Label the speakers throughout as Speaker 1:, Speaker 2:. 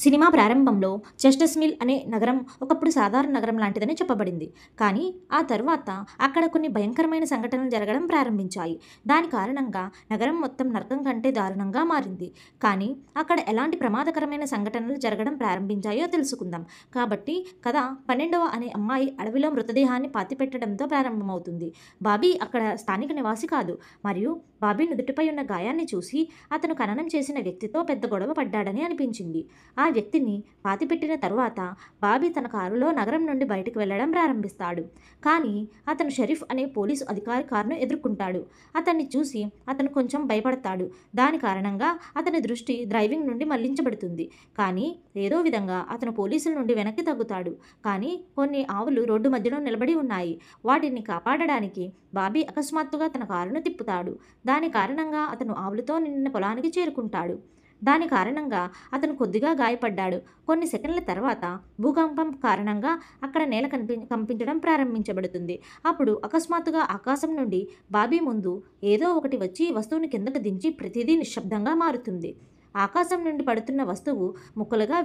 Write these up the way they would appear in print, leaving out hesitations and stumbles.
Speaker 1: Cinema ప్రారంభంలో Chester's mill అనే నగరం ఒకప్పుడు సాధారణ నగరం లాంటిదని చెప్పబడింది. కానీ ఆ తరువాత అక్కడ కొన్ని భయంకరమైన సంఘటనలు జరగడం ప్రారంభించాయి. దాని కారణంగా నగరం మొత్తం నరకం కంటే దారుణంగా మారింది. కానీ అక్కడ ఎలాంటి ప్రమాదకరమైన సంఘటనలు జరగడం ప్రారంభించాయో తెలుసుకుందాం. కాబట్టి కథ 12వ అనే అమ్మాయి అడవిలో మృతదేహాన్ని పాతిపెట్టడంతో ప్రారంభమవుతుంది. బాబీ అక్కడ స్థానిక నివాసి కాదు మరియు బాబీ నుదుటిపై ఉన్న గాయాన్ని చూసి అతను ఖననం చేసిన వ్యక్తితో పెద్ద గొడవ పడ్డాడని అనిపించింది. ఆ వ్యక్తిని పాతిపెట్టిన తరువాత బాబీ తన కారులో నగరం నుండి బయటకు వెళ్లడం ప్రారంభిస్తాడు. కానీ అతను షరీఫ్ అనే పోలీసు అధికారి కారును ఎదుర్కొంటాడు. అతన్ని చూసి అతను కొంచెం భయపడతాడు. దాని కారణంగా అతని దృష్టి డ్రైవింగ్ నుండి మళ్లించబడుతుంది. కానీ ఏదో విధంగా అతను పోలీసుల నుండి వెనక్కి తగ్గుతాడు. కానీ కొన్ని ఆవులు రోడ్డు మధ్యలో నిలబడి ఉన్నాయి. వాటిని కాపాడడానికి బాబీ అకస్మాత్తుగా తన కారును తిప్పుతాడు. దాని కారణంగా అతను ఆవులతో నిండిన పొలానికి చేరుకుంటాడు. దాని కారణంగా అతను కొద్దిగా గాయపడ్డాడు. కొన్ని సెకండ్ల తర్వాత భూకంపం కారణంగా అక్కడ నేల కంపించడం ప్రారంభించబడుతుంది. అప్పుడు అకస్మాత్తుగా ఆకాశం నుండి బాబీ ముందు ఏదో ఒకటి వచ్చి వస్తువుని కిందకు దించి ప్రతిదీ నిశ్శబ్దంగా మారుతుంది. ఆకాశం నుండి పడుతున్న వస్తువు ముక్కలుగా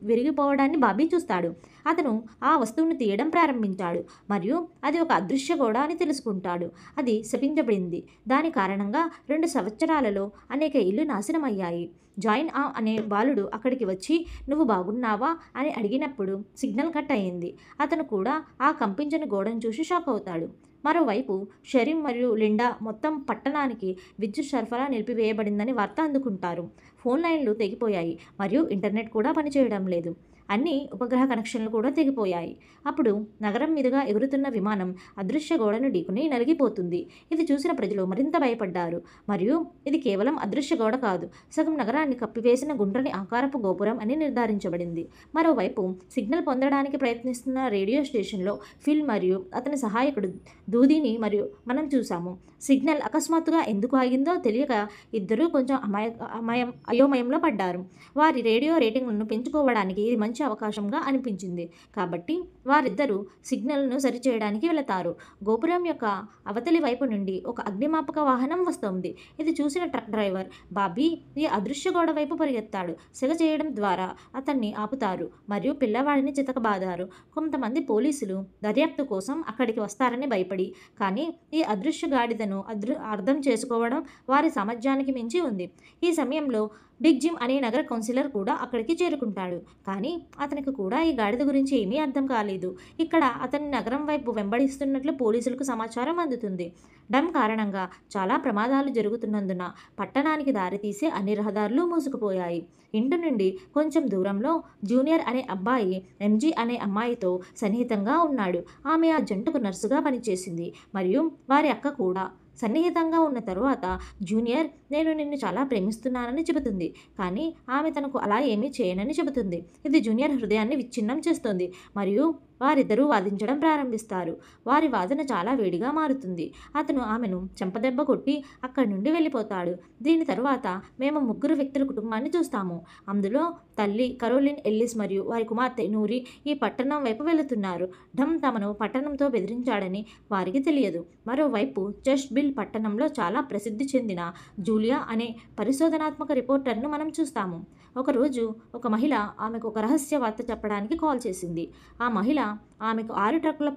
Speaker 1: విరిగిపోవడాన్ని బాబీ చూస్తాడు. అతను ఆ వస్తువును తీయడం ప్రారంభించాడు మరియు అది ఒక అదృశ్య గోడ అని తెలుసుకుంటాడు. అది శపించబడింది. దాని కారణంగా 2 సంవత్సరాలలో అనేక ఇళ్ళు నాశనమయ్యాయి. జాయిన్ అనే బాలుడు అక్కడికి వచ్చి నువ్వు బాగున్నావా అని అడిగినప్పుడు సిగ్నల్ కట్ అయింది. అతను కూడా ఆ కంపించని గోడను చూసి షాక్ అవుతాడు. మరోవైపు షరీం మరియు లిండా మొత్తం పట్టణానికి విద్యుత్ సరఫరా నిలిపివేయబడిందని వార్త అందుకుంటారు. ఫోన్ లైన్లు తెగిపోయాయి మరియు ఇంటర్నెట్ కూడా పనిచేయడం లేదు. అన్ని ఉపగ్రహ కనెక్షన్లు కూడా తెగిపోయాయి. అప్పుడు నగరం మీదుగా ఎగురుతున్న విమానం అదృశ్య గోడను ఢీకొని నలిగిపోతుంది. ఇది చూసిన ప్రజలు మరింత భయపడ్డారు మరియు ఇది కేవలం అదృశ్య గోడ కాదు, సగం నగరాన్ని కప్పివేసిన గుండ్రని ఆకారపు గోపురం అని నిర్ధారించబడింది. మరోవైపు సిగ్నల్ పొందడానికి ప్రయత్నిస్తున్న రేడియో స్టేషన్లో ఫిల్ మరియు అతని సహాయకుడు దూదీని మరియు మనం చూసాము. సిగ్నల్ అకస్మాత్తుగా ఎందుకు ఆగిందో తెలియక ఇద్దరూ కొంచెం అయోమయంలో పడ్డారు. వారి రేడియో రేటింగ్లను పెంచుకోవడానికి ఇది మంచి అవకాశంగా అనిపించింది. కాబట్టి వారిద్దరూ సిగ్నల్ను సరిచేయడానికి వెళతారు. గోపురం యొక్క అవతలి వైపు నుండి ఒక అగ్నిమాపక వాహనం వస్తోంది. ఇది చూసిన ట్రక్ డ్రైవర్ బాబీ ఈ అదృశ్య గోడ వైపు పరిగెత్తాడు. సెగ చేయడం ద్వారా అతన్ని ఆపుతారు మరియు పిల్లవాడిని చితకబాదారు. కొంతమంది పోలీసులు దర్యాప్తు కోసం అక్కడికి వస్తారని భయపడి, కానీ ఈ అదృశ్య గాడిదను అర్థం చేసుకోవడం వారి సామర్థ్యానికి మించి ఉంది. ఈ సమయంలో బిగ్ జిమ్ అనే నగర కౌన్సిలర్ కూడా అక్కడికి చేరుకుంటాడు. కానీ అతనికి కూడా ఈ గాడిద గురించి ఏమీ అర్థం కాలేదు. ఇక్కడ అతన్ని నగరం వైపు వెంబడిస్తున్నట్లు పోలీసులకు సమాచారం అందుతుంది. డమ్ కారణంగా చాలా ప్రమాదాలు జరుగుతున్నందున పట్టణానికి దారితీసే అన్ని రహదారులు మూసుకుపోయాయి. ఇంటి నుండి కొంచెం దూరంలో జూనియర్ అనే అబ్బాయి ఎంజీ అనే అమ్మాయితో సన్నిహితంగా ఉన్నాడు. ఆమె ఆ జంటకు నర్సుగా పనిచేసింది మరియు వారి అక్క కూడా. సన్నిహితంగా ఉన్న తరువాత జూనియర్ నేను నిన్ను చాలా ప్రేమిస్తున్నానని చెబుతుంది. కానీ ఆమె తనకు అలా ఏమీ చేయనని చెబుతుంది. ఇది జూనియర్ హృదయాన్ని విచ్ఛిన్నం చేస్తుంది మరియు వారిద్దరూ వాదించడం ప్రారంభిస్తారు. వారి వాదన చాలా వేడిగా మారుతుంది. అతను ఆమెను చెంపదెబ్బ కొట్టి అక్కడి నుండి వెళ్ళిపోతాడు. దీని తరువాత మేము 3 వ్యక్తుల కుటుంబాన్ని చూస్తాము. అందులో తల్లి కరోలిన్ ఎల్లిస్ మరియు వారి కుమార్తె నూరి ఈ పట్టణం వైపు వెళుతున్నారు. డమ్ తమను పట్టణంతో బెదిరించాడని వారికి తెలియదు. మరోవైపు చెస్ట్ బిల్ పట్టణంలో చాలా ప్రసిద్ధి చెందిన జూలియా అనే పరిశోధనాత్మక రిపోర్టర్ను మనం చూస్తాము. ఒకరోజు ఒక మహిళ ఆమెకు ఒక రహస్య వార్త చెప్పడానికి కాల్ చేసింది. ఆ మహిళ ఆమెకు 6 ట్రక్కుల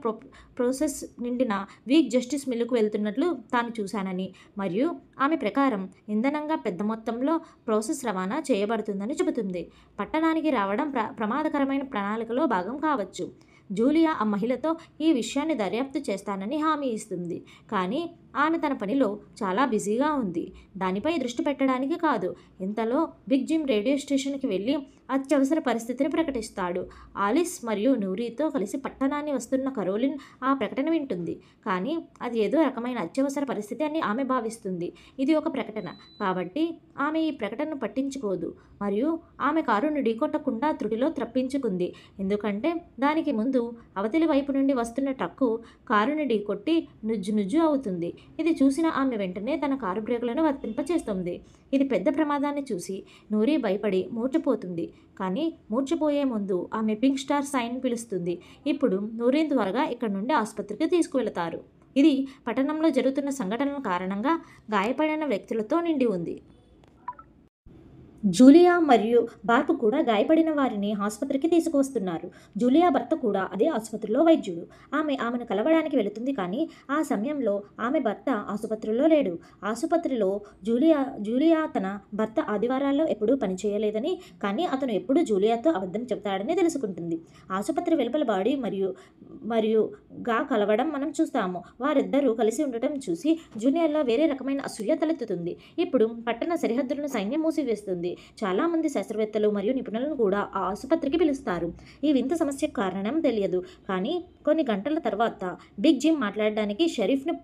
Speaker 1: ప్రాసెస్ నిండిన వీక్ జస్టిస్ మిల్లుకు వెళ్తున్నట్లు తాను చూశానని మరియు ఆమె ప్రకారం ఇంధనంగా పెద్ద మొత్తంలో ప్రాసెస్ రవాణా చేయబడుతుందని చెబుతుంది. పట్టణానికి రావడం ప్రమాదకరమైన ప్రణాళికలో భాగం కావచ్చు. జూలియా ఆ మహిళతో ఈ విషయాన్ని దర్యాప్తు చేస్తానని హామీ ఇస్తుంది. కానీ ఆమె తన పనిలో చాలా బిజీగా ఉంది. దానిపై దృష్టి పెట్టడానికి కాదు. ఇంతలో బిగ్ జిమ్ రేడియో స్టేషన్కి వెళ్ళి అత్యవసర పరిస్థితిని ప్రకటిస్తాడు. ఆలిస్ మరియు నూరీతో కలిసి పట్టణాన్ని వస్తున్న కరోలిన్ ఆ ప్రకటన వింటుంది. కానీ అది ఏదో రకమైన అత్యవసర పరిస్థితి అని ఆమె భావిస్తుంది. ఇది ఒక ప్రకటన కాబట్టి ఆమె ఈ ప్రకటనను పట్టించుకోదు మరియు ఆమె కారును ఢీకొట్టకుండా త్రుటిలో తప్పించుకుంది. ఎందుకంటే దానికి ముందు అవతలి వైపు నుండి వస్తున్న ట్రక్కు కారుని ఢీకొట్టి నుజ్జు అవుతుంది. ఇది చూసిన ఆమె వెంటనే తన కారు బ్రేకులను వర్తింపచేస్తుంది. ఇది పెద్ద ప్రమాదాన్ని చూసి నూరి భయపడి మూర్ఛపోతుంది. కానీ మూర్ఛపోయే ముందు ఆమె పింక్ స్టార్ సైన్ పిలుస్తుంది. ఇప్పుడు నూరిని త్వరగా ఇక్కడి నుండి ఆసుపత్రికి తీసుకువెళతారు. ఇది పట్టణంలో జరుగుతున్న సంఘటనల కారణంగా గాయపడిన వ్యక్తులతో నిండి ఉంది. జూలియా మరియు బార్బ్ కూడా గాయపడిన వారిని ఆసుపత్రికి తీసుకువస్తున్నారు. జూలియా భర్త కూడా అదే ఆసుపత్రిలో వైద్యుడు. ఆమెను కలవడానికి వెళుతుంది, కానీ ఆ సమయంలో ఆమె భర్త ఆసుపత్రిలో లేడు. ఆసుపత్రిలో జూలియా తన భర్త ఆదివారాల్లో ఎప్పుడూ పనిచేయలేదని, కానీ అతను ఎప్పుడూ జూలియాతో అబద్ధం చెబుతాడని తెలుసుకుంటుంది. ఆసుపత్రి వెలుపల బాడీ మరియు గా కలవడం మనం చూస్తాము. వారిద్దరూ కలిసి ఉండటం చూసి జూనియర్లో వేరే రకమైన అసూయ తలెత్తుతుంది. ఇప్పుడు పట్టణ సరిహద్దులను సైన్యం మూసివేస్తుంది. చాలామంది శాస్త్రవేత్తలు మరియు నిపుణులను కూడా ఆ ఆసుపత్రికి పిలుస్తారు. ఈ వింత సమస్యకు కారణం తెలియదు, కానీ కొన్ని గంటల తర్వాత బిగ్ జిమ్ మాట్లాడడానికి షరీఫ్ను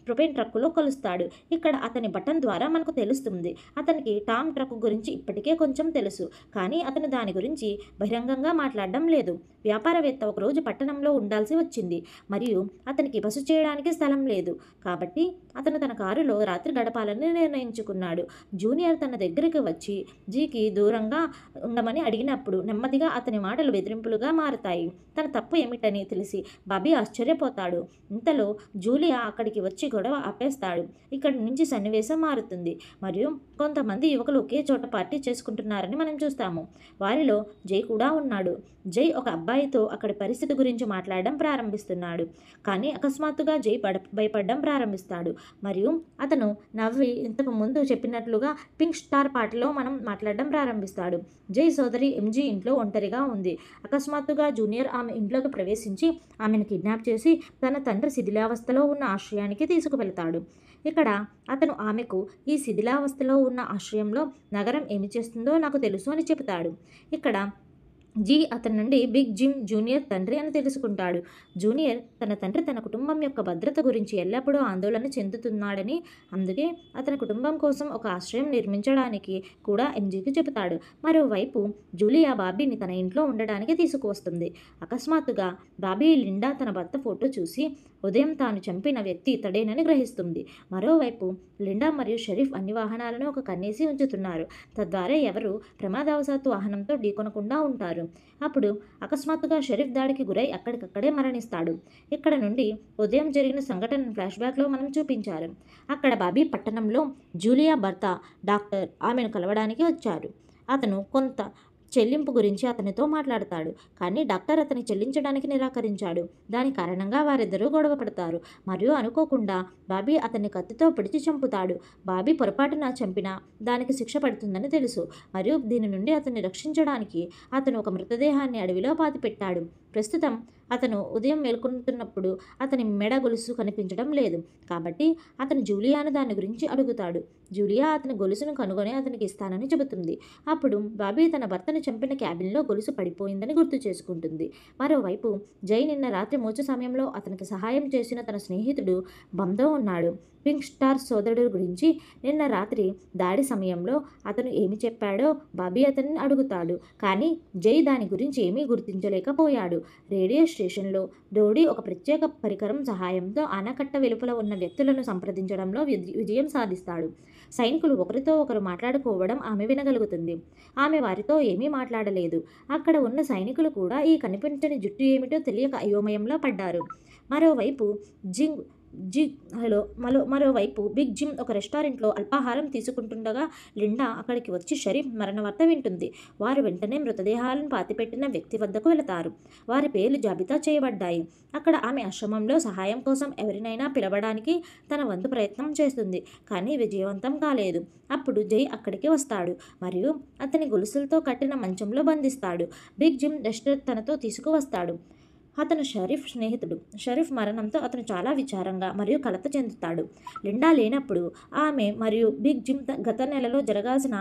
Speaker 1: ప్రొపేన్ ట్రక్కులో కలుస్తాడు. ఇక్కడ అతని బటన్ ద్వారా మనకు తెలుస్తుంది. అతనికి టామ్ ట్రక్ గురించి ఇప్పటికే కొంచెం తెలుసు, కానీ అతను దాని గురించి బహిరంగంగా మాట్లాడడం లేదు. వ్యాపారవేత్త ఒకరోజు పట్టణంలో ఉండాల్సి వచ్చింది మరియు అతనికి బస చేయడానికి స్థలం లేదు, కాబట్టి అతను తన కారులో రాత్రి గడపాలని నిర్ణయించుకున్నాడు. జూనియర్ తన దగ్గరికి వచ్చి జీకి దూరంగా ఉండమని అడిగినప్పుడు నెమ్మదిగా అతని మాటలు బెదిరింపులుగా మారతాయి. తన తప్పు ఏమిటని తెలిసి బాబీ ఆశ్చర్యపోతాడు. ఇంతలో జూలియా అక్కడికి వచ్చి గొడవ ఆపేస్తాడు. ఇక్కడి నుంచి సన్నివేశం మారుతుంది మరియు కొంతమంది యువకులు ఒకే చోట పార్టీ చేసుకుంటున్నారని మనం చూస్తాము. వారిలో జై కూడా ఉన్నాడు. జై ఒక అబ్బాయితో అక్కడి పరిస్థితి గురించి మాట్లాడడం ప్రారంభిస్తున్నాడు, కానీ అకస్మాత్తుగా జై భయపడడం ప్రారంభిస్తాడు మరియు అతను నవ్వి ఇంతకు ముందు చెప్పినట్లుగా పింక్ స్టార్ పాటలో మనం మాట్లాడడం ప్రారంభిస్తాడు. జై సోదరి ఎంజీ ఇంట్లో ఒంటరిగా ఉంది. అకస్మాత్తుగా జూనియర్ ఆమె ఇంట్లోకి ప్రవేశించి ఆమెను కిడ్నాప్ చేసి తన తండ్రి శిథిలావస్థలో ఉన్న ఆశ్రయానికి తీసుకువెళతాడు. ఇక్కడ అతను ఆమెకు ఈ శిథిలావస్థలో ఉన్న ఆశ్రయంలో నగరం ఏమి చేస్తుందో నాకు తెలుసు అని చెబుతాడు. ఇక్కడ జీ అతని నుండి బిగ్ జిమ్ జూనియర్ తండ్రి అని తెలుసుకుంటాడు. జూనియర్ తన తండ్రి తన కుటుంబం యొక్క భద్రత గురించి ఎల్లప్పుడూ ఆందోళన చెందుతున్నాడని, అందుకే అతని కుటుంబం కోసం ఒక ఆశ్రయం నిర్మించడానికి కూడా ఎంజీకి చెబుతాడు. మరోవైపు జూలియా బాబీని తన ఇంట్లో ఉండడానికి తీసుకువస్తుంది. అకస్మాత్తుగా బాబీ లిండా తన భర్త ఫోటో చూసి ఉదయం తాను చంపిన వ్యక్తి ఇతడేనని గ్రహిస్తుంది. మరోవైపు లిండా మరియు షరీఫ్ అన్ని వాహనాలను ఒక కన్నేసి ఉంచుతున్నారు, తద్వారా ఎవరు ప్రమాదవశాత్తు వాహనంతో ఢీకొనకుండా ఉంటారు. అప్పుడు అకస్మాత్తుగా షరీఫ్ దాడికి గురై అక్కడికక్కడే మరణిస్తాడు. ఇక్కడ నుండి ఉదయం జరిగిన సంఘటన ఫ్లాష్బ్యాక్లో మనం చూపించారు. అక్కడ బాబీ పట్టణంలో జూలియా భర్త డాక్టర్ ఆమెను కలవడానికి వచ్చారు. అతను కొంత చెల్లింపు గురించి అతనితో మాట్లాడతాడు, కానీ డాక్టర్ అతని చెల్లించడానికి నిరాకరించాడు. దాని కారణంగా వారిద్దరూ గొడవ పడతారు మరియు అనుకోకుండా బాబీ అతన్ని కత్తితో పొడిచి చంపుతాడు. బాబీ పొరపాటున చంపినా దానికి శిక్ష పడుతుందని తెలుసు మరియు దీని నుండి అతన్ని రక్షించడానికి అతను ఒక మృతదేహాన్ని అడవిలో పాతిపెట్టాడు. ప్రస్తుతం అతను ఉదయం మేల్కొంటున్నప్పుడు అతని మెడ గొలుసు కనిపించడం లేదు, కాబట్టి అతను జూలియాను దాని గురించి అడుగుతాడు. జూలియా అతని గొలుసును కనుగొని అతనికి ఇస్తానని చెబుతుంది. అప్పుడు బాబీ తన భర్తను చంపిన క్యాబిన్లో గొలుసు పడిపోయిందని గుర్తు చేసుకుంటుంది. మరోవైపు జై నిన్న రాత్రి మూచ సమయంలో అతనికి సహాయం చేసిన తన స్నేహితుడు బందో ఉన్నాడు. పింక్ స్టార్ సోదరుడు గురించి నిన్న రాత్రి దాడి సమయంలో అతను ఏమి చెప్పాడో బాబీ అతన్ని అడుగుతాడు, కానీ జై దాని గురించి ఏమీ గుర్తించలేకపోయాడు. రేడియో స్టేషన్లో డోడీ ఒక ప్రత్యేక పరికరం సహాయంతో ఆనకట్ట వెలుపల ఉన్న వ్యక్తులను సంప్రదించడంలో విజయం సాధిస్తాడు. సైనికులు ఒకరితో ఒకరు మాట్లాడుకోవడం ఆమె వినగలుగుతుంది. ఆమె వారితో ఏమీ మాట్లాడలేదు. అక్కడ ఉన్న సైనికులు కూడా ఈ కనిపించని జుట్టు ఏమిటో తెలియక అయోమయంలో పడ్డారు. మరోవైపు బిగ్ జిమ్ ఒక రెస్టారెంట్లో అల్పాహారం తీసుకుంటుండగా లిండా అక్కడికి వచ్చి షరీఫ్ మరణ వార్త వింటుంది. వారు వెంటనే మృతదేహాలను పాతిపెట్టిన వ్యక్తి వద్దకు వెళతారు. వారి పేర్లు జాబితా చేయబడ్డాయి. అక్కడ ఆమె ఆశ్రమంలో సహాయం కోసం ఎవరినైనా పిలవడానికి తన వంతు ప్రయత్నం చేస్తుంది, కానీ విజయవంతం కాలేదు. అప్పుడు జై అక్కడికి వస్తాడు మరియు అతని గొలుసులతో కట్టిన మంచంలో బంధిస్తాడు. బిగ్ జిమ్ డస్టర్ తనతో తీసుకువస్తాడు. అతను షరీఫ్ స్నేహితుడు. షరీఫ్ మరణంతో అతను చాలా విచారంగా మరియు కలత చెందుతాడు. లిండా లేనప్పుడు ఆమె మరియు బిగ్ జిమ్ గత నెలలో జరగాల్సిన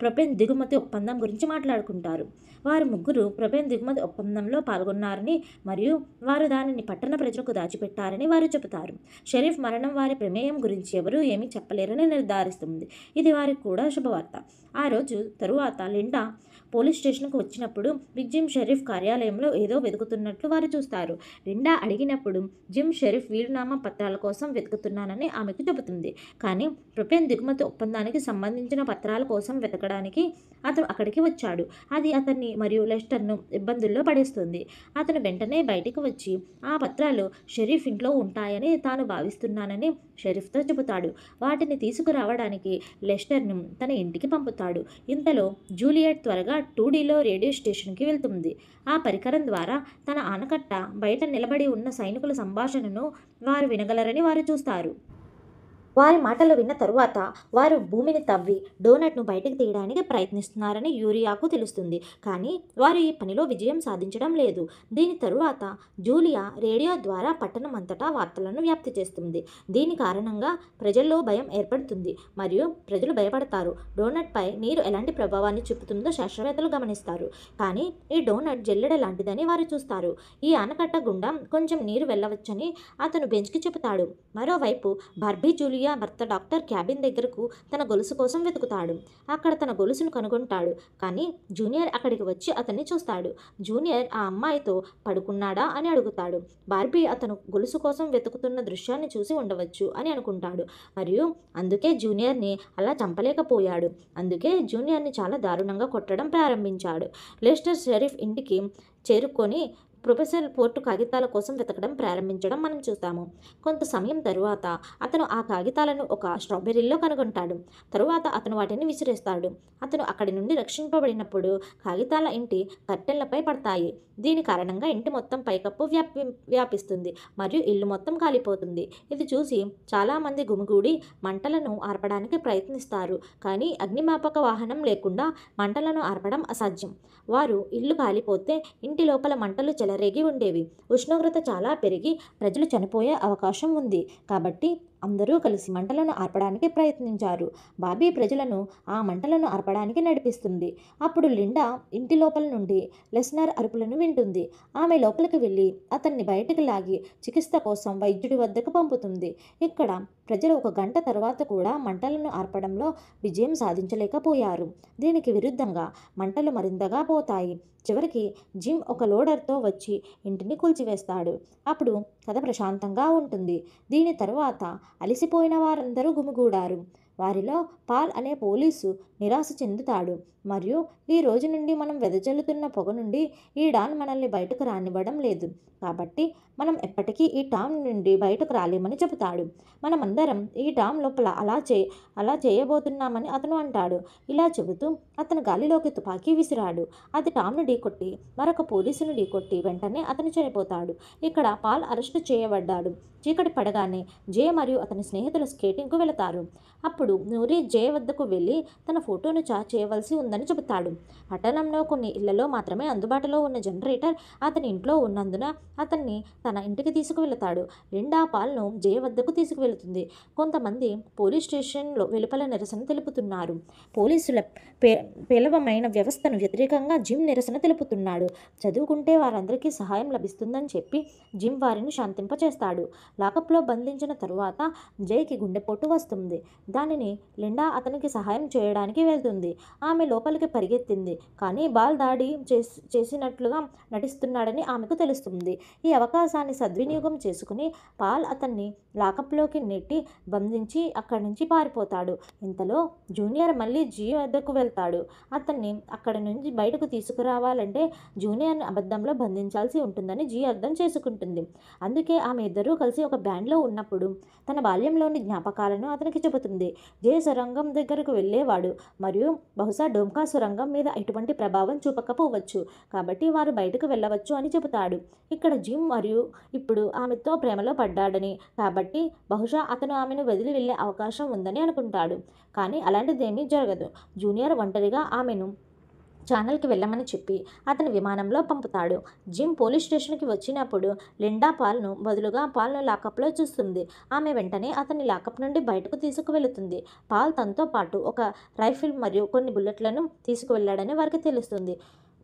Speaker 1: ప్రొపేన్ దిగుమతి ఒప్పందం గురించి మాట్లాడుకుంటారు. వారు ముగ్గురు ప్రొపేన్ దిగుమతి ఒప్పందంలో పాల్గొన్నారని మరియు వారు దానిని పట్టణ ప్రజలకు దాచిపెట్టారని వారు చెబుతారు. షరీఫ్ మరణం వారి ప్రమేయం గురించి ఎవరూ ఏమీ చెప్పలేరని నిర్ధారిస్తుంది. ఇది వారికి కూడా శుభవార్త. ఆ రోజు తరువాత లిండా పోలీస్ స్టేషన్కు వచ్చినప్పుడు బిగ్ జిమ్ షరీఫ్ కార్యాలయంలో ఏదో వెతుకుతున్నట్లు వారు చూస్తారు. లిండా అడిగినప్పుడు జిమ్ షెరీఫ్ వీలునామా పత్రాల కోసం వెతుకుతున్నానని ఆమెకు చెబుతుంది. కానీ ప్రొపేన్ దిగుమతి ఒప్పందానికి సంబంధించిన పత్రాల కోసం వెతకడానికి అతను అక్కడికి వచ్చాడు. అది అతన్ని మరియు లెస్టర్ను ఇబ్బందుల్లో పడేస్తుంది. అతను వెంటనే బయటికి వచ్చి ఆ పత్రాలు షెరీఫ్ ఇంట్లో ఉంటాయని తాను భావిస్తున్నానని షెరీఫ్తో చెబుతాడు. వాటిని తీసుకురావడానికి లెస్టర్ను తన ఇంటికి పంపుతాడు. ఇంతలో జూలియట్ త్వరగా 2Dలో రేడియో స్టేషన్కి వెళ్తుంది. ఆ పరికరం ద్వారా తన ఆనకట్ట బయట నిలబడి ఉన్న సైనికుల సంభాషణను వారు వినగలరని వారు చూస్తారు. వారి మాటలు విన్న తరువాత వారు భూమిని తవ్వి డోనట్ను బయటకు తీయడానికి ప్రయత్నిస్తున్నారని యూరియాకు తెలుస్తుంది. కానీ వారు ఈ పనిలో విజయం సాధించడం లేదు. దీని తరువాత జూలియా రేడియో ద్వారా పట్టణం అంతటా వార్తలను వ్యాప్తి చేస్తుంది. దీని కారణంగా ప్రజల్లో భయం ఏర్పడుతుంది మరియు ప్రజలు భయపడతారు. డోనట్పై నీరు ఎలాంటి ప్రభావాన్ని చూపుతుందో శాస్త్రవేత్తలు గమనిస్తారు. కానీ ఈ డోనట్ జల్లెడ లాంటిదని వారు చూస్తారు. ఈ ఆనకట్ట గుండా కొంచెం నీరు వెళ్ళవచ్చని అతను బెంచ్కి చెబుతాడు. మరోవైపు బార్బీ జూలియా భర్త డాక్టర్ క్యాబిన్ దగ్గరకు తన గొలుసు కోసం వెతుకుతాడు. అక్కడ తన గొలుసును కనుగొంటాడు. కానీ జూనియర్ అక్కడికి వచ్చి అతన్ని చూస్తాడు. జూనియర్ ఆ అమ్మాయితో పడుకున్నాడా అని అడుగుతాడు. బార్బీ అతను గొలుసు కోసం వెతుకుతున్న దృశ్యాన్ని చూసి ఉండవచ్చు అని అనుకుంటాడు మరియు అందుకే జూనియర్ని అలా చంపలేకపోయాడు. అందుకే జూనియర్ని చాలా దారుణంగా కొట్టడం ప్రారంభించాడు. లెస్టర్ షెరీఫ్ ఇంటికి చేరుకొని ప్రొఫెసర్ పోర్టు కాగితాల కోసం వెతకడం ప్రారంభించడం మనం చూస్తాము. కొంత సమయం తరువాత అతను ఆ కాగితాలను ఒక స్ట్రాబెర్రీలో కనుగొంటాడు. తరువాత అతను వాటిని విసిరేస్తాడు. అతను అక్కడి నుండి రక్షింపబడినప్పుడు కాగితాల ఇంటి కర్టెన్లపై పడతాయి. దీని కారణంగా ఇంటి మొత్తం పైకప్పు వ్యాపిస్తుంది మరియు ఇల్లు మొత్తం కాలిపోతుంది. ఇది చూసి చాలామంది గుమిగూడి మంటలను ఆర్పడానికి ప్రయత్నిస్తారు. కానీ అగ్నిమాపక వాహనం లేకుండా మంటలను ఆర్పడం అసాధ్యం. వారు ఇల్లు కాలిపోతే ఇంటి లోపల మంటలు చెలరేగి ఉండేవి. ఉష్ణోగ్రత చాలా పెరిగి ప్రజలు చనిపోయే అవకాశం ఉంది. కాబట్టి అందరూ కలిసి మంటలను ఆర్పడానికి ప్రయత్నించారు. బాబీ ప్రజలను ఆ మంటలను ఆర్పడానికి నడిపిస్తుంది. అప్పుడు లిండా ఇంటి లోపల నుండి లెస్నర్ అరుపులను వింటుంది. ఆమె లోపలికి వెళ్ళి అతన్ని బయటకు లాగి చికిత్స కోసం వైద్యుడి వద్దకు పంపుతుంది. ఇక్కడ ప్రజలు 1 గంట తర్వాత కూడా మంటలను ఆర్పడంలో విజయం సాధించలేకపోయారు. దీనికి విరుద్ధంగా మంటలు మరింతగా పోతాయి. చివరికి జిమ్ ఒక లోడర్తో వచ్చి ఇంటిని కూల్చివేస్తాడు. అప్పుడు కథ ప్రశాంతంగా ఉంటుంది. దీని తరువాత అలసిపోయిన వారందరూ గుమిగూడారు. వారిలో పాల్ అనే పోలీసు నిరాశ చెందుతాడు మరియు ఈ రోజు నుండి మనం వెదజల్లుతున్న పొగ నుండి ఈ డాన్ మనల్ని బయటకు రానివ్వడం లేదు. కాబట్టి మనం ఎప్పటికీ ఈ టామ్ నుండి బయటకు రాలేమని చెబుతాడు. మనమందరం ఈ టామ్ లోపల అలా చేయబోతున్నామని అతను అంటాడు. ఇలా చెబుతూ అతను గాలిలోకి తుపాకీ విసిరాడు. అది టామ్ను ఢీకొట్టి మరొక పోలీసును ఢీకొట్టి వెంటనే అతను చనిపోతాడు. ఇక్కడ పాల్ అరెస్టు చేయబడ్డాడు. చీకటి పడగానే జే మరియు అతని స్నేహితులు స్కేటింగ్కు వెళతారు. అప్పుడు నూరి జే వద్దకు వెళ్ళి తన ఫోటోను చార్జ్ చేయవలసి ఉందని చెబుతాడు. పట్టణంలో కొన్ని ఇళ్లలో మాత్రమే అందుబాటులో ఉన్న జనరేటర్ అతని ఇంట్లో ఉన్నందున అతన్ని తన ఇంటికి తీసుకువెళతాడు. లిండా పాల్ను జే వద్దకు తీసుకువెళుతుంది. కొంతమంది పోలీస్ స్టేషన్లో వెలుపల నిరసన తెలుపుతున్నారు. పోలీసుల పేలవమైన వ్యవస్థను వ్యతిరేకంగా జిమ్ నిరసన తెలుపుతున్నాడు. చదువుకుంటే వారందరికీ సహాయం లభిస్తుందని చెప్పి జిమ్ వారిని శాంతింపచేస్తాడు. లాకప్లో బంధించిన తరువాత జైకి గుండెపోటు వస్తుంది. దానిని లిండా అతనికి సహాయం చేయడానికి వెళ్తుంది. ఆమె లోపలికి పరిగెత్తింది. కానీ బాల్ దాడి చేసినట్లుగా నటిస్తున్నాడని ఆమెకు తెలుస్తుంది. ఈ అవకాశాన్ని సద్వినియోగం చేసుకుని పాల్ అతన్ని లాకప్లోకి నెట్టి బంధించి అక్కడి నుంచి పారిపోతాడు. ఇంతలో జూనియర్ మళ్ళీ జీ వద్దకు వెళ్తాడు. అతన్ని అక్కడి నుంచి బయటకు తీసుకురావాలంటే జూనియర్ని అబద్ధంలో బంధించాల్సి ఉంటుందని జీ అర్థం చేసుకుంటుంది. అందుకే ఆమె ఇద్దరూ కలిసి ఒక బ్యాండ్లో ఉన్నప్పుడు తన బాల్యంలోని జ్ఞాపకాలను అతనికి చెబుతుంది. జే సొరంగం దగ్గరకు వెళ్ళేవాడు మరియు బహుశా డోమ్కా సొరంగం మీద ఎటువంటి ప్రభావం చూపకపోవచ్చు. కాబట్టి వారు బయటకు వెళ్ళవచ్చు అని చెబుతాడు. ఇక్కడ జిమ్ మరియు ఇప్పుడు ఆమెతో ప్రేమలో పడ్డాడని, కాబట్టి బహుశా అతను ఆమెను వదిలి వెళ్ళే అవకాశం ఉందని అనుకుంటాడు. కానీ అలాంటిదేమీ జరగదు. జూనియర్ ఒంటరిగా ఆమెను ఛానల్కి వెళ్ళమని చెప్పి అతని విమానంలో పంపుతాడు. జిమ్ పోలీస్ స్టేషన్కి వచ్చినప్పుడు లిండా పాల్ను బదులుగా పాల్ను లాకప్లో చూస్తుంది. ఆమె వెంటనే అతన్ని లాకప్ నుండి బయటకు తీసుకువెళుతుంది. పాల్ తనతో పాటు ఒక రైఫిల్ మరియు కొన్ని బుల్లెట్లను తీసుకువెళ్ళాడని వారికి తెలుస్తుంది.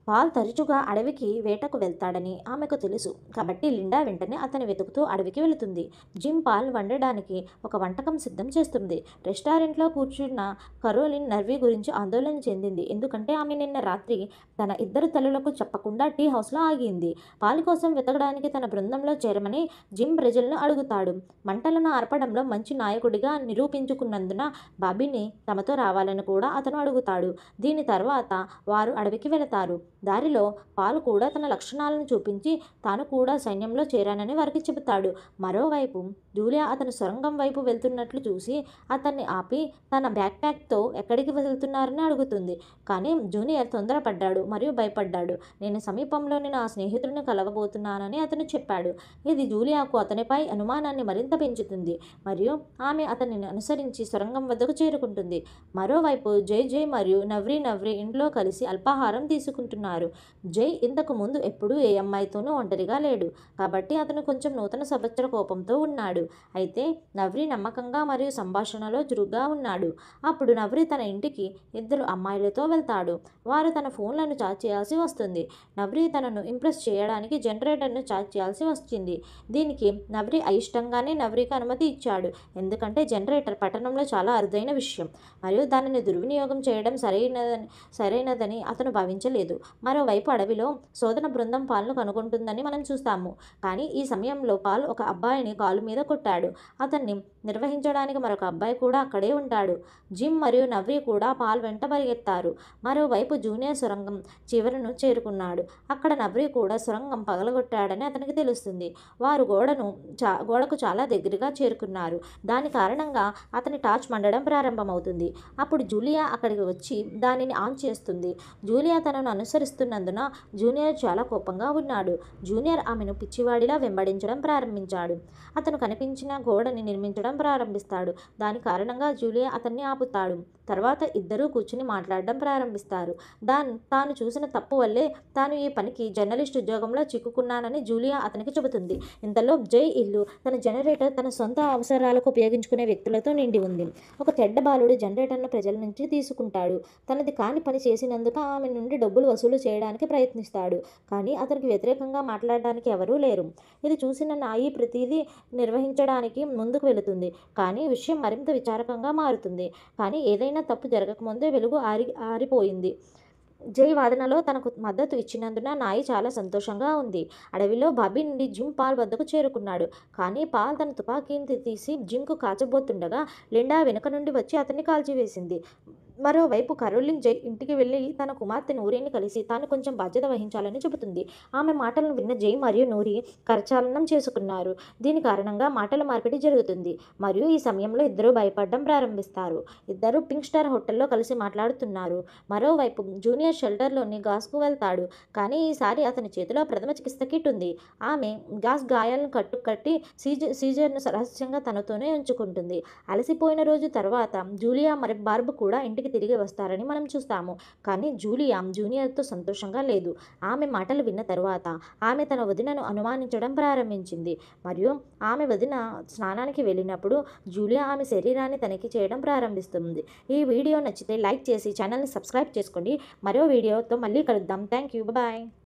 Speaker 1: పాల్ తరచుగా అడవికి వేటకు వెళ్తాడని ఆమెకు తెలుసు కాబట్టి లిండా వెంటనే అతని వెతుకుతూ అడవికి వెళుతుంది. జిమ్ పాల్ వండడానికి ఒక వంటకం సిద్ధం చేస్తుంది. రెస్టారెంట్లో కూర్చున్న కరోలిన్ నర్వీ గురించి ఆందోళన చెందింది. ఎందుకంటే ఆమె నిన్న రాత్రి తన ఇద్దరు తల్లులకు చెప్పకుండా టీ హౌస్లో ఆగింది. పాల్ కోసం వెతకడానికి తన బృందంలో చేరమని జిమ్ ప్రజలను అడుగుతాడు. మంటలను ఆర్పడంలో మంచి నాయకుడిగా నిరూపించుకున్నందున బాబీని తమతో రావాలని కూడా అతను అడుగుతాడు. దీని తర్వాత వారు అడవికి వెళతారు. దారిలో పాల్ కూడా తన లక్షణాలను చూపించి తాను కూడా సైన్యంలో చేరానని వారికి చెబుతాడు. మరోవైపు జూలియా అతను సొరంగం వైపు వెళ్తున్నట్లు చూసి అతన్ని ఆపి తన బ్యాక్ ప్యాక్తో ఎక్కడికి వెళ్తున్నారని అడుగుతుంది. కానీ జూనియర్ తొందరపడ్డాడు మరియు భయపడ్డాడు. నేను సమీపంలోని నా స్నేహితుడిని కలవబోతున్నానని అతను చెప్పాడు. ఇది జూలియాకు అతనిపై అనుమానాన్ని మరింత పెంచుతుంది మరియు ఆమె అతనిని అనుసరించి సొరంగం వద్దకు చేరుకుంటుంది. మరోవైపు జై మరియు నవ్రీ ఇంట్లో కలిసి అల్పాహారం తీసుకుంటున్నారు. జై ఇంతకు ముందు ఎప్పుడూ ఏ అమ్మాయితోనూ ఒంటరిగా లేడు కాబట్టి అతను కొంచెం నూతన సంవత్సర కోపంతో ఉన్నాడు. అయితే నవ్రీ నమ్మకంగా మరియు సంభాషణలో చురుగ్గా ఉన్నాడు. అప్పుడు నవ్రీ తన ఇంటికి ఇద్దరు అమ్మాయిలతో వెళ్తాడు. వారు తన ఫోన్లను ఛార్జ్ చేయాల్సి వస్తుంది. నవ్రీ తనను ఇంప్రెస్ చేయడానికి జనరేటర్ను ఛార్జ్ చేయాల్సి వచ్చింది. దీనికి నవ్రీ అయిష్టంగానే నవ్రీకి అనుమతి ఇచ్చాడు. ఎందుకంటే జనరేటర్ పట్టణంలో చాలా అరుదైన విషయం మరియు దానిని దుర్వినియోగం చేయడం సరైనదని అతను భావించలేదు. మరోవైపు అడవిలో శోధన బృందం పాల్ను కనుగొంటుందని మనం చూస్తాము. కానీ ఈ సమయంలో పాల్ ఒక అబ్బాయిని కాలు మీద కొట్టాడు. అతన్ని నిర్వహించడానికి మరొక అబ్బాయి కూడా అక్కడే ఉంటాడు. జిమ్ మరియు నవ్రీ కూడా పాల్ వెంట పరిగెత్తారు. మరోవైపు జూనియర్ సొరంగం చివరను చేరుకున్నాడు. అక్కడ నవ్రీ కూడా సొరంగం పగలగొట్టాడని అతనికి తెలుస్తుంది. వారు గోడకు చాలా దగ్గరగా చేరుకున్నారు. దాని కారణంగా అతని టార్చ్ మండడం ప్రారంభమవుతుంది. అప్పుడు జూలియా అక్కడికి వచ్చి దానిని ఆన్ చేస్తుంది. జూలియా తనను అనుసరిస్తున్నందున జూనియర్ చాలా కోపంగా ఉన్నాడు. జూనియర్ ఆమెను పిచ్చివాడిలా వెంబడించడం ప్రారంభించాడు. అతను కనిపించిన గోడని నిర్మించడం ప్రారంభిస్తాడు. దాని కారణంగా జూలియా అతన్ని ఆపుతాడు. తర్వాత ఇద్దరూ కూర్చుని మాట్లాడడం ప్రారంభిస్తారు. తాను చూసిన తప్పు వల్లే తాను ఈ పనికి జర్నలిస్ట్ ఉద్యోగంలో చిక్కుకున్నానని జూలియా అతనికి చెబుతుంది. ఇంతలో జై ఇల్లు తన జనరేటర్ తన సొంత అవసరాలకు ఉపయోగించుకునే వ్యక్తులతో నిండి ఉంది. ఒక చెడ్డ బాలుడు జనరేటర్ను ప్రజల నుంచి తీసుకుంటాడు. తనది కాని పని చేసినందుకు ఆమె నుండి డబ్బులు వసూలు చేయడానికి ప్రయత్నిస్తాడు. కానీ అతనికి వ్యతిరేకంగా మాట్లాడడానికి ఎవరూ లేరు. ఇది చూసిన నాయి ప్రతిదీ నిర్వహించడానికి ముందుకు వెళుతుంది. కానీ విషయం మరింత విచారకంగా మారుతుంది. కానీ ఏదైనా తప్పు జరగకముందే వెలుగు ఆరిపోయింది. జై వాదనలో తనకు మద్దతు ఇచ్చినందున నాయి చాలా సంతోషంగా ఉంది. అడవిలో బాబీ నుండి జిమ్ పాల్ వద్దకు చేరుకున్నాడు. కానీ పాల్ తన తుపాకీని తీసి జిమ్కు కాల్చబోతుండగా లిండా వెనుక నుండి వచ్చి అతన్ని కాల్చివేసింది. మరోవైపు కరోలిన్ జై ఇంటికి వెళ్ళి తన కుమార్తె నూరీని కలిసి తాను కొంచెం బాధ్యత వహించాలని చెబుతుంది. ఆమె మాటలను విన్న జై మరియు నూరీ కరచాలనం చేసుకున్నారు. దీని కారణంగా మాటల మార్పిడి జరుగుతుంది మరియు ఈ సమయంలో ఇద్దరూ భయపడడం ప్రారంభిస్తారు. ఇద్దరు పింక్ స్టార్ హోటల్లో కలిసి మాట్లాడుతున్నారు. మరోవైపు జూనియర్ షెల్టర్లోని గాస్కు వెళ్తాడు. కానీ ఈసారి అతని చేతిలో ప్రథమ చికిత్స కిట్ ఉంది. ఆమె గాస్ గాయాలను కట్టి సీజర్ను రహస్యంగా తనతోనే ఉంచుకుంటుంది. అలసిపోయిన రోజు తర్వాత జూలియా మరి బార్బ్ కూడా ఇంటికి తిరిగి వస్తారని మనం చూస్తాము. కానీ జూలియా జూనియర్తో సంతోషంగా లేదు. ఆమె మాటలు విన్న తరువాత ఆమె తన వదినను అనుమానించడం ప్రారంభించింది మరియు ఆమె వదిన స్నానానికి వెళ్ళినప్పుడు జూలియా ఆమె శరీరాన్ని తనిఖీ చేయడం ప్రారంభిస్తుంది. ఈ వీడియో నచ్చితే లైక్ చేసి ఛానల్ని సబ్స్క్రైబ్ చేసుకోండి. మరో వీడియోతో మళ్ళీ కలుద్దాం. Thank you. బాయ్.